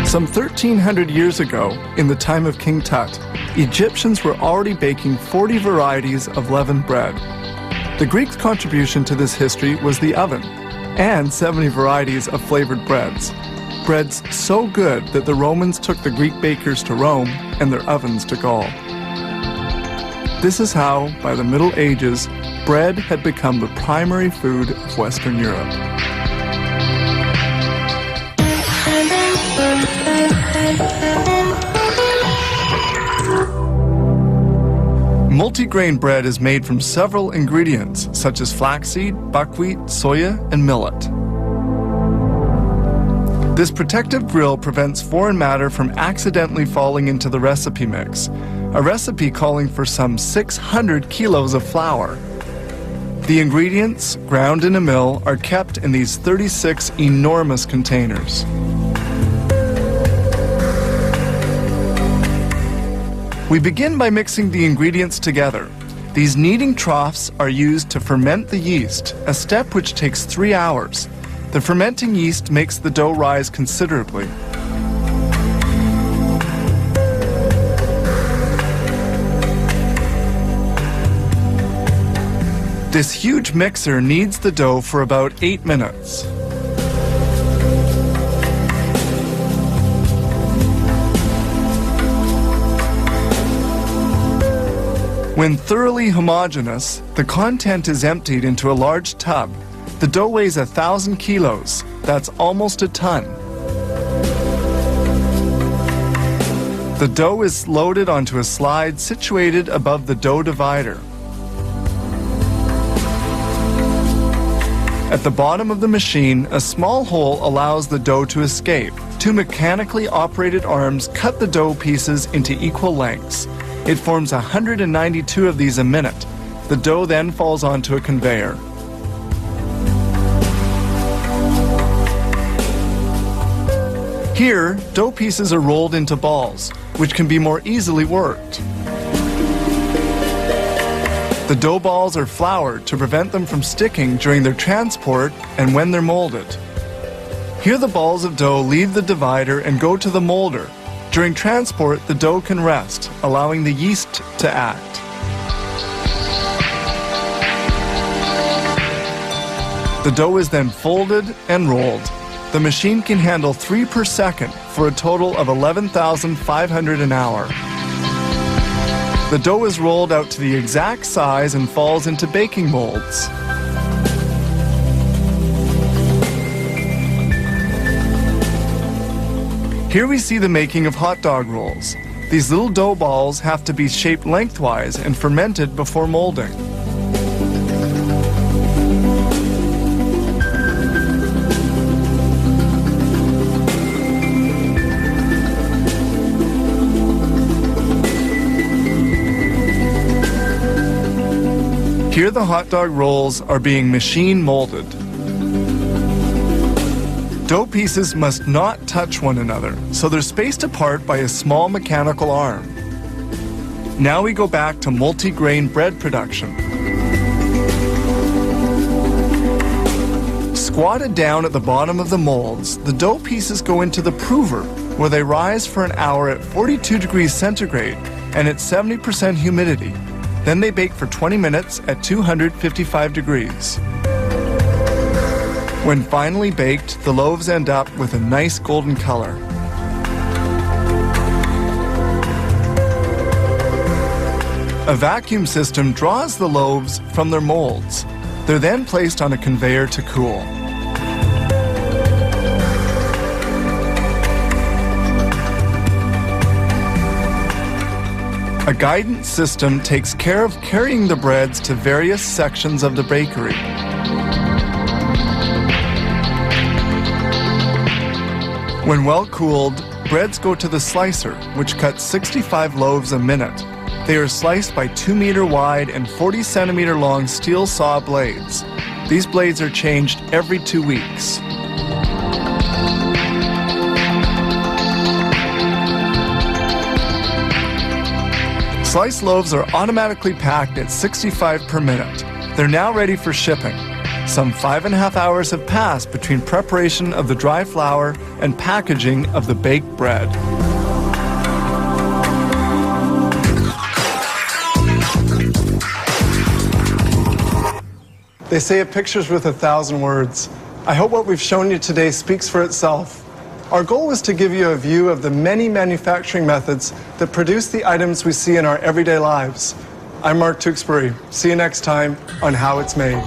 Some 1,300 years ago, in the time of King Tut, Egyptians were already baking 40 varieties of leavened bread. The Greeks' contribution to this history was the oven, and 70 varieties of flavored breads. Breads so good that the Romans took the Greek bakers to Rome and their ovens to Gaul. This is how, by the Middle Ages, bread had become the primary food of Western Europe. Multigrain bread is made from several ingredients, such as flaxseed, buckwheat, soya, and millet. This protective grill prevents foreign matter from accidentally falling into the recipe mix, a recipe calling for some 600 kilos of flour. The ingredients, ground in a mill, are kept in these 36 enormous containers. We begin by mixing the ingredients together. These kneading troughs are used to ferment the yeast, a step which takes 3 hours. The fermenting yeast makes the dough rise considerably. This huge mixer kneads the dough for about 8 minutes. When thoroughly homogeneous, the content is emptied into a large tub. The dough weighs 1,000 kilos. That's almost a ton. The dough is loaded onto a slide situated above the dough divider. At the bottom of the machine, a small hole allows the dough to escape. 2 mechanically operated arms cut the dough pieces into equal lengths. It forms 192 of these a minute. The dough then falls onto a conveyor. Here, dough pieces are rolled into balls, which can be more easily worked. The dough balls are floured to prevent them from sticking during their transport and when they're molded. Here the balls of dough leave the divider and go to the molder. During transport, the dough can rest, allowing the yeast to act. The dough is then folded and rolled. The machine can handle 3 per second for a total of 11,500 an hour. The dough is rolled out to the exact size and falls into baking molds. Here we see the making of hot dog rolls. These little dough balls have to be shaped lengthwise and fermented before molding. Here the hot dog rolls are being machine molded. Dough pieces must not touch one another, so they're spaced apart by a small mechanical arm. Now we go back to multi-grain bread production. Squatted down at the bottom of the molds, the dough pieces go into the prover, where they rise for an hour at 42 degrees centigrade and at 70% humidity. Then they bake for 20 minutes at 255 degrees. When finally baked, the loaves end up with a nice golden color. A vacuum system draws the loaves from their molds. They're then placed on a conveyor to cool. A guidance system takes care of carrying the breads to various sections of the bakery. When well cooled, breads go to the slicer, which cuts 65 loaves a minute. They are sliced by 2-meter wide and 40-centimeter long steel saw blades. These blades are changed every 2 weeks. Sliced loaves are automatically packed at 65 per minute. They're now ready for shipping. Some 5.5 hours have passed between preparation of the dry flour and packaging of the baked bread. They say a picture's worth 1,000 words. I hope what we've shown you today speaks for itself. Our goal was to give you a view of the many manufacturing methods that produce the items we see in our everyday lives. I'm Mark Tewksbury. See you next time on How It's Made.